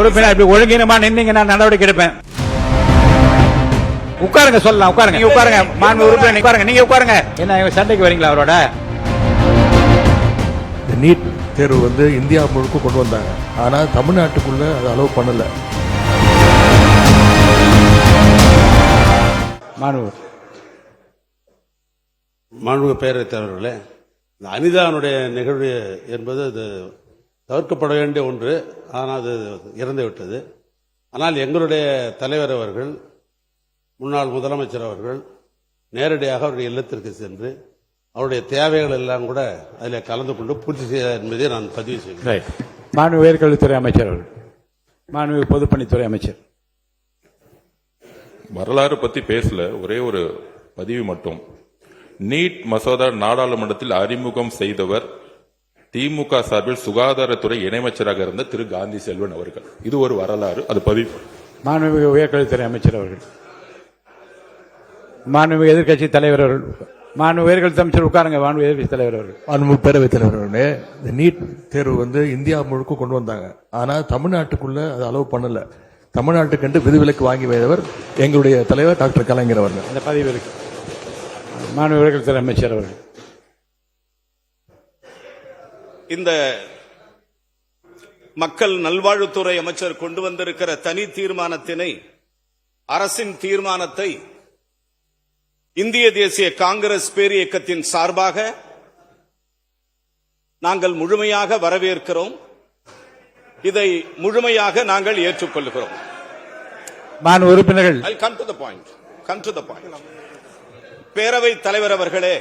உறுப்பினர் இப்படி ஒழுங்கினமா நின்னீங்க நான் நடவடிக்கை எடுப்பேன். உட்காருங்க, சொல்லலாம், உட்காருங்க, நீங்க உட்காருங்க. மாண்பு உறுப்பினர் உட்காருங்க, நீங்க உட்காருங்க. என்ன சண்டைக்கு வரீங்களா அவரோட? நீட் தேர்வு இந்தியா முழுக்க கொண்டு வந்தாங்க. ஆனா தமிழ்நாட்டுக்குள்ள அதை அலோவ் பண்ணல. மாண்புமிகு பேரவைத் தலைவர்களே, இந்த அனிதானுடைய நிகழ்வு என்பது அது தவிர்க்கப்பட வேண்டிய ஒன்று. ஆனால் அது இறந்து விட்டது. ஆனால் எங்களுடைய தலைவர் அவர்கள், முன்னாள் முதலமைச்சர் அவர்கள் நேரடியாக அவருடைய இல்லத்திற்கு சென்று அவருடைய தேவைகள் எல்லாம் கூட அதில் கலந்து கொண்டு பூர்த்தி செய்ய என்பதை நான் பதிவு செய்கிறேன். மாண்புமிகு உயர்கல்வித்துறை அமைச்சர் அவர்கள், மாண்புமிகு பொதுப்பணித்துறை அமைச்சர். வரலாறு பத்தி பேசல, ஒரே ஒரு பதிவு மட்டும். நீட் மசோதா நாடாளுமன்றத்தில் அறிமுகம் செய்தவர் திமுக சார்பில் சுகாதாரத்துறை இணையமைச்சராக இருந்த திரு காந்தி செல்வன் அவர்கள். இது ஒரு வரலாறு, அது பதிவு. மாண்புமிகு உயர்கல்வித்துறை அமைச்சர் அவர்கள், மாண்புமிகு எதிர்க்கட்சி தலைவர் அவர்கள், மாண்புமிகு உயர்கல்வி அமைச்சர் உட்காருங்க. மாண்புமிகு எதிர்க்கட்சி தலைவர் அவர்கள், மாண்புமிகு பேரவைத் தலைவர்களே, இந்த நீட் தேர்வு இந்தியா முழுக்க கொண்டு வந்தாங்க. ஆனா தமிழ்நாட்டுக்குள்ள அதை அலோவ் பண்ணல. தமிழ்நாட்டுக்கு விதிவிலக்கு வாங்கி வைத்தவர் எங்களுடைய தலைவர் டாக்டர் கலைஞர் அவர்கள். அந்த பதிவு இருக்கு. மாண்புமிகு உயர்கல்வித்துறை அமைச்சர் அவர்கள். இந்த மக்கள் நல்வாழ்வுத்துறை அமைச்சர் கொண்டு வந்திருக்கிற தனி தீர்மானத்தினை, அரசின் தீர்மானத்தை இந்திய தேசிய காங்கிரஸ் பேரியக்கத்தின் சார்பாக நாங்கள் முழுமையாக வரவேற்கிறோம். இதை முழுமையாக நாங்கள் ஏற்றுக்கொள்கிறோம். உறுப்பினர்கள், பேரவைத் தலைவர் அவர்களே,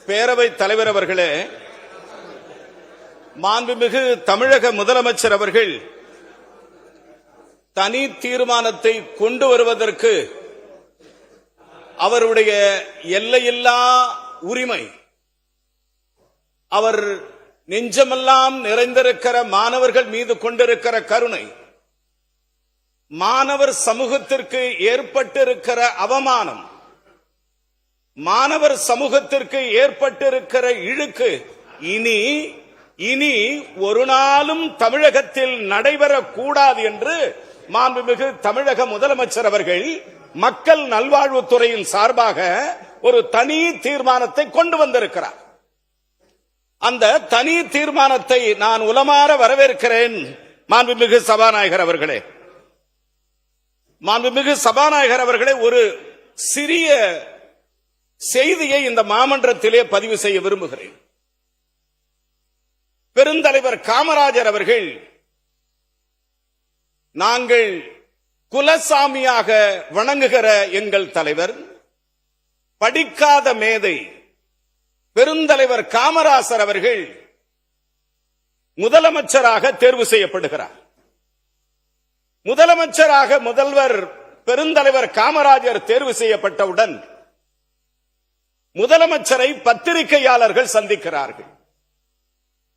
பேரவைத் தலைவர் அவர்களே, மாண்புமிகு தமிழக முதலமைச்சர் அவர்கள் தனி தீர்மானத்தை கொண்டு வருவதற்கு அவருடைய எல்லையில்லா உரிமை, அவர் நெஞ்சமெல்லாம் நிறைந்திருக்கிற மாணவர்கள் மீது கொண்டிருக்கிற கருணை, மாணவர் சமூகத்திற்கு ஏற்பட்டிருக்கிற அவமானம், மாணவர் சமூகத்திற்கு ஏற்பட்டிருக்கிற இழுக்கு இனி ஒரு நாளும் தமிழகத்தில் நடைபெறக்கூடாது என்று மாண்புமிகு தமிழக முதலமைச்சர் அவர்கள் மக்கள் நல்வாழ்வுத்துறையின் சார்பாக ஒரு தனி தீர்மானத்தை கொண்டு வந்திருக்கிறார். அந்த தனி தீர்மானத்தை நான் உளமாற வரவேற்கிறேன். மாண்புமிகு சபாநாயகர் அவர்களே, மாண்புமிகு சபாநாயகர் அவர்களே, ஒரு சிறிய செய்தியை இந்த மாமன்றத்திலே பதிவு செய்ய விரும்புகிறேன். பெருந்தலைவர் காமராஜர் அவர்கள், நாங்கள் குலசாமியாக வணங்குகிற எங்கள் தலைவர், படிக்காத மேதை பெருந்தலைவர் காமராஜர் அவர்கள் முதலமைச்சராக தேர்வு செய்யப்படுகிறார். முதலமைச்சராக முதல்வர் பெருந்தலைவர் காமராஜர் தேர்வு செய்யப்பட்டவுடன் முதலமைச்சரை பத்திரிகையாளர்கள் சந்திக்கிறார்கள்.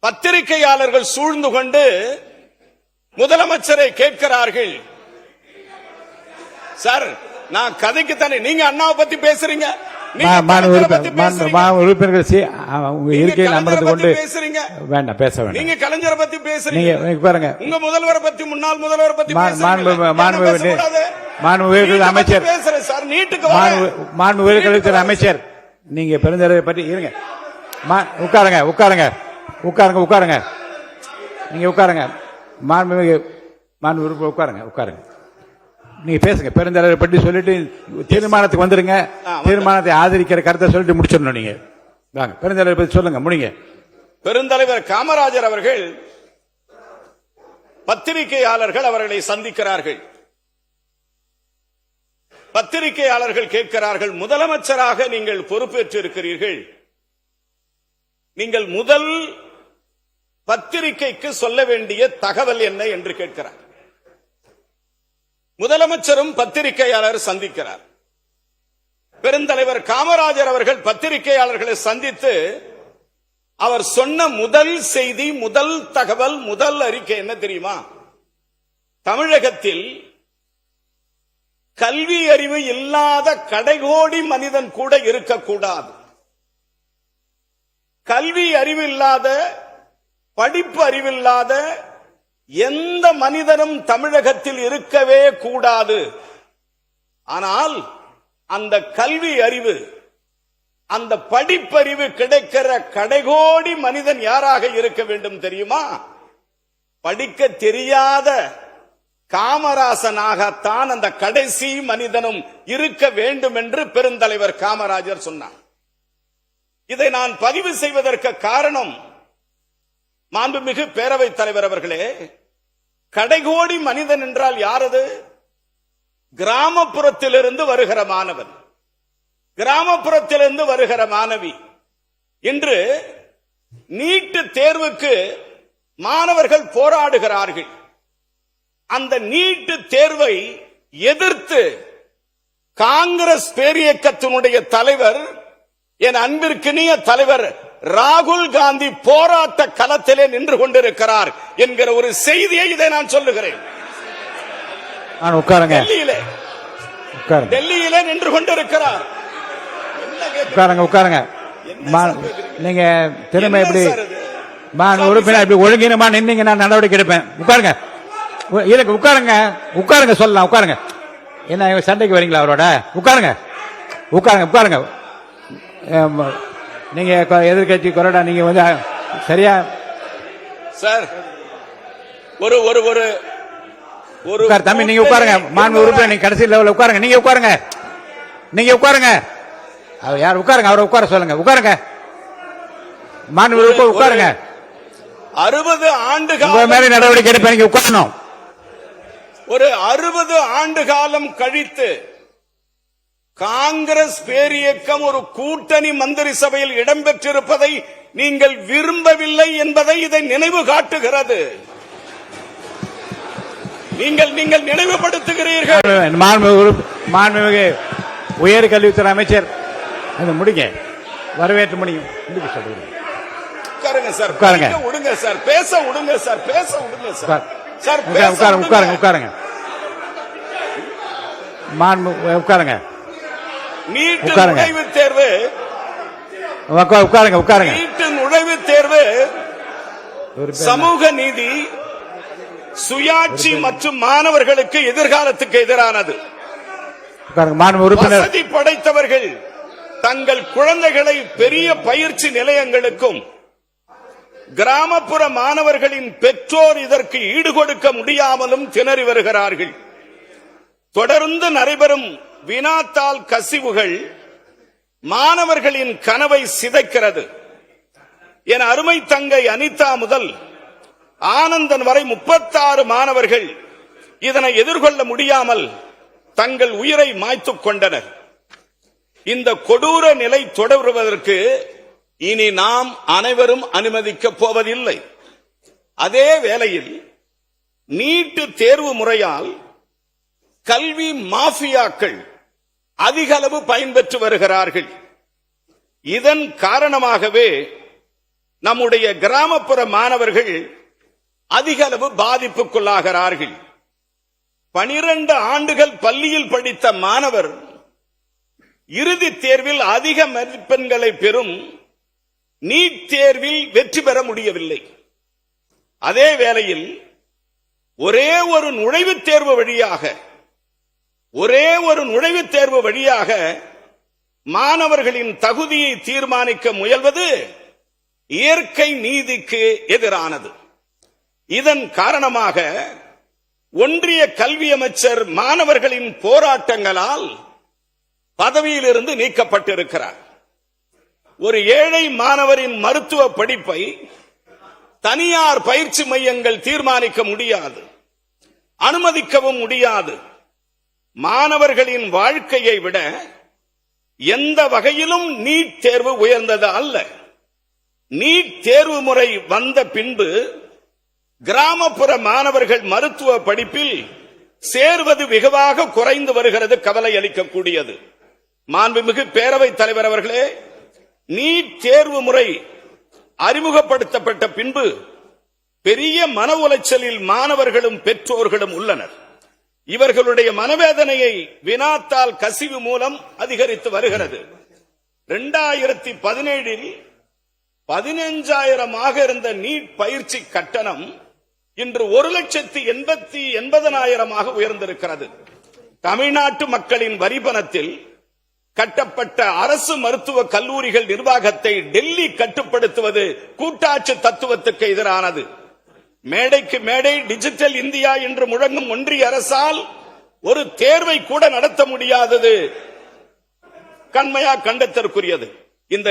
பத்திரிகையாளர்கள் சூழ்ந்து கொண்டு முதலமைச்சரை கேட்கிறார்கள், சார் நான் கதைக்கு தானே, நீங்க அண்ணாவை பத்தி பேசுறீங்க, இருக்கையில் அமர்ந்து கொண்டு வேண்டாம் பேச வேண்டாம். நீங்க கலைஞரை பத்தி பேசுறீங்க, பாருங்க உங்க முதல்வரை பத்தி, முன்னாள் முதல்வரை பத்தி அமைச்சர், மாண்புமிகு அமைச்சர், நீங்க பெருந்தலைவரை பற்றி இருங்க. உட்காருங்க உட்காருங்க உட்காருங்க உட்காருங்க நீங்க உட்காருங்க. மாண்புமிகு உட்காருங்க உட்காருங்க. நீங்க பேசுங்க. பெருந்தலைவரை பற்றி சொல்லிட்டு தீர்மானத்துக்கு வந்துருங்க. தீர்மானத்தை ஆதரிக்கிற கருத்தை சொல்லிட்டு முடிச்சிடணும். நீங்க வாங்க, பெருந்தலைவரை பற்றி சொல்லுங்க, முடிங்க. பெருந்தலைவர் காமராஜர் அவர்கள் பத்திரிகையாளர்கள் அவர்களை சந்திக்கிறார்கள். பத்திரிகையாளர்கள் கேட்கிறார்கள், முதலமைச்சராக நீங்கள் பொறுப்பேற்று இருக்கிறீர்கள், நீங்கள் முதல் பத்திரிகைக்கு சொல்ல வேண்டிய தகவல் என்ன என்று கேட்கிறார். முதலமைச்சரும் பத்திரிகையாளர் சந்திக்கிறார். பெருந்தலைவர் காமராஜர் அவர்கள் பத்திரிகையாளர்களை சந்தித்து அவர் சொன்ன முதல் செய்தி, முதல் தகவல், முதல் அறிக்கை என்ன தெரியுமா? தமிழகத்தில் கல்வி அறிவு இல்லாத கடைகோடி மனிதன் கூட இருக்கக்கூடாது. கல்வி அறிவு இல்லாத படிப்பு அறிவில்லாத எந்த மனிதனும் தமிழகத்தில் இருக்கவே கூடாது. ஆனால் அந்த கல்வி அறிவு, அந்த படிப்பறிவு கிடைக்கிற கடைகோடி மனிதன் யாராக இருக்க வேண்டும் தெரியுமா? படிக்க தெரியாத காமராசனாகத்தான் அந்த கடைசி மனிதனும் இருக்க வேண்டும் என்று பெருந்தலைவர் காமராஜர் சொன்னார். இதை நான் பதிவு செய்வதற்கு காரணம், மாண்புமிகு பேரவைத் தலைவர் அவர்களே, கடைகோடி மனிதன் என்றால் யாரது? கிராமப்புறத்திலிருந்து வருகிற மாணவன், கிராமப்புறத்திலிருந்து வருகிற மாணவி. இன்று நீட் தேர்வுக்கு மாணவர்கள் போராடுகிறார்கள். அந்த நீட் தேர்வை எதிர்த்து காங்கிரஸ் பேரியக்கத்தினுடைய தலைவர், என் அன்பிற்கினிய தலைவர் ராகுல் காந்தி போராட்ட களத்திலே நின்று கொண்டிருக்கிறார் என்கிற ஒரு செய்தியை இதை நான் சொல்லுகிறேன். டெல்லியிலே நின்று கொண்டிருக்கிறார். உட்காருங்க. நீங்க திரும்ப எப்படி உறுப்பினர் இப்படி ஒழுங்கினமா நின்னீங்க, நான் நடவடிக்கை எடுப்பேன். உட்காருங்க, உட்காருங்க, உட்காருங்க, சொல்லலாம். உட்காருங்க. என்ன சண்டைக்கு வரீங்களா அவரோட? உட்காருங்க, உட்காருங்க, உட்காருங்க. நீங்க எதிர்கட்சி கொறடா, நீங்க வந்து சரியா சார்? ஒரு ஒரு ஒரு ஒரு தம்பி, நீங்க உட்காருங்க. மாண்பு உறுப்பினர், நீங்க கடைசி லெவலில் உட்காருங்க. நீங்க உட்காருங்க, நீங்க உட்காருங்க. அவர் யார்? உட்காருங்க, அவரை உட்கார சொல்லுங்க. உட்காருங்க, மாண்பு உறுப்பினர் உட்காருங்க. 60 ஆண்டுகள் மேலே நடவடிக்கை எடுப்பேன். நீங்க உட்காரணும். ஒரு 60 ஆண்டு காலம் கழித்து காங்கிரஸ் பேரியக்கம் ஒரு கூட்டணி மந்திரி சபையில் இடம்பெற்றிருப்பதை நீங்கள் விரும்பவில்லை என்பதை இதை நினைவு காட்டுகிறது. நீங்கள் நினைவுபடுத்துகிறீர்கள். மாண்புமிகு உயர்கல்வித்துறை அமைச்சர் முடிங்க, வரவேற்று முடியும். உட்காருங்க சார், உட்காருங்க. விடுங்க சார், பேச விடுங்க சார், பேச விடுங்க சார். சார் உட்காருங்க, உட்காருங்க, உட்காருங்க. உட்காருங்க. நீட் நுழைவுத் தேர்வு, உட்காருங்க, உட்காருங்க. நீட் நுழைவுத் தேர்வு சமூக நீதி, சுயாட்சி மற்றும் மாணவர்களுக்கு எதிர்காலத்துக்கு எதிரானது. வசதி படைத்தவர்கள் தங்கள் குழந்தைகளை பெரிய பயிற்சி நிலையங்களுக்கும், கிராமப்புற மாணவர்களின் பெற்றோர் இதற்கு ஈடுகொடுக்க முடியாமலும் திணறி வருகிறார்கள். தொடர்ந்து நடைபெறும் வினாத்தாள் கசிவுகள் மாணவர்களின் கனவை சிதைக்கிறது. என் அருமை தங்கை அனிதா முதல் ஆனந்தன் வரை 36 மாணவர்கள் இதனை எதிர்கொள்ள முடியாமல் தங்கள் உயிரை மாய்த்துக் கொண்டனர். இந்த கொடூர நிலை தொடருவதற்கு இனி நாம் அனைவரும் அனுமதிக்கப் போவதில்லை. அதே வேளையில் நீட் தேர்வு முறையால் கல்வி மாஃபியாக்கள் அதிக அளவு பயன்பெற்று வருகிறார்கள். இதன் காரணமாகவே நம்முடைய கிராமப்புற மாணவர்கள் அதிக அளவு பாதிப்புக்குள்ளாகிறார்கள். 12 ஆண்டுகள் பள்ளியில் படித்த மாணவர் இறுதி தேர்வில் அதிக மதிப்பெண்களை பெறும் நீட் தேர்வில் வெற்றி பெற முடியவில்லை. அதே வேளையில் ஒரே ஒரு நுழைவுத் தேர்வு வழியாக மாணவர்களின் தகுதியை தீர்மானிக்க முயல்வது இயற்கை நீதிக்கு எதிரானது. இதன் காரணமாக ஒன்றிய கல்வி அமைச்சர் மாணவர்களின் போராட்டங்களால் பதவியிலிருந்து நீக்கப்பட்டிருக்கிறார். ஒரு ஏழை மாணவரின் மருத்துவ படிப்பை தனியார் பயிற்சி மையங்கள் தீர்மானிக்க முடியாது, அனுமதிக்கவும் முடியாது. மாணவர்களின் வாழ்க்கையை விட எந்த வகையிலும் நீட் தேர்வு உயர்ந்தது அல்ல. நீட் தேர்வு முறை வந்த பின்பு கிராமப்புற மாணவர்கள் மருத்துவ படிப்பில் சேர்வது வெகுவாக குறைந்து வருகிறது, கவலை அளிக்கக்கூடியது. மாண்புமிகு பேரவைத் தலைவர் அவர்களே, நீட் தேர்வு முறை அறிமுகப்படுத்தப்பட்ட பின்பு பெரிய மன உளைச்சலில் மாணவர்களும் பெற்றோர்களும் உள்ளனர். இவர்களுடைய மனவேதனையை வினாத்தாள் கசிவு மூலம் அதிகரித்து வருகிறது. 2017 15,000 இருந்த நீட் பயிற்சி கட்டணம் இன்று 1,80,000 உயர்ந்திருக்கிறது. தமிழ்நாட்டு மக்களின் வரிபணத்தில் கட்டப்பட்ட அரசு மருத்துவ கல்லூரிகள் நிர்வாகத்தை டெல்லி கட்டுப்படுத்துவது கூட்டாட்சி தத்துவத்துக்கு எதிரானது. மேடைக்கு மேடை டிஜிட்டல் இந்தியா என்று முழங்கும் ஒன்றிய அரசால் ஒரு தேர்வை கூட நடத்த முடியாதது கண்மையா கண்டத்திற்குரியது. இந்த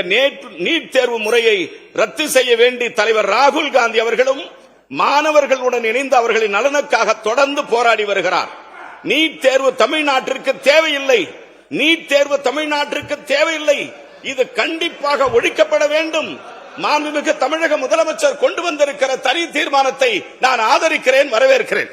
நீட் தேர்வு முறையை ரத்து செய்ய வேண்டி தலைவர் ராகுல் காந்தி அவர்களும் மாணவர்களுடன் இணைந்து அவர்களின் நலனுக்காக தொடர்ந்து போராடி வருகிறார். நீட் தேர்வு தமிழ்நாட்டிற்கு தேவையில்லை. நீட் தேர்வு தமிழ்நாட்டிற்கு தேவையில்லை. இது கண்டிப்பாக ஒழிக்கப்பட வேண்டும். மாண்புமிகு தமிழக முதலமைச்சர் கொண்டு வந்திருக்கிற தனி தீர்மானத்தை நான் ஆதரிக்கிறேன், வரவேற்கிறேன்.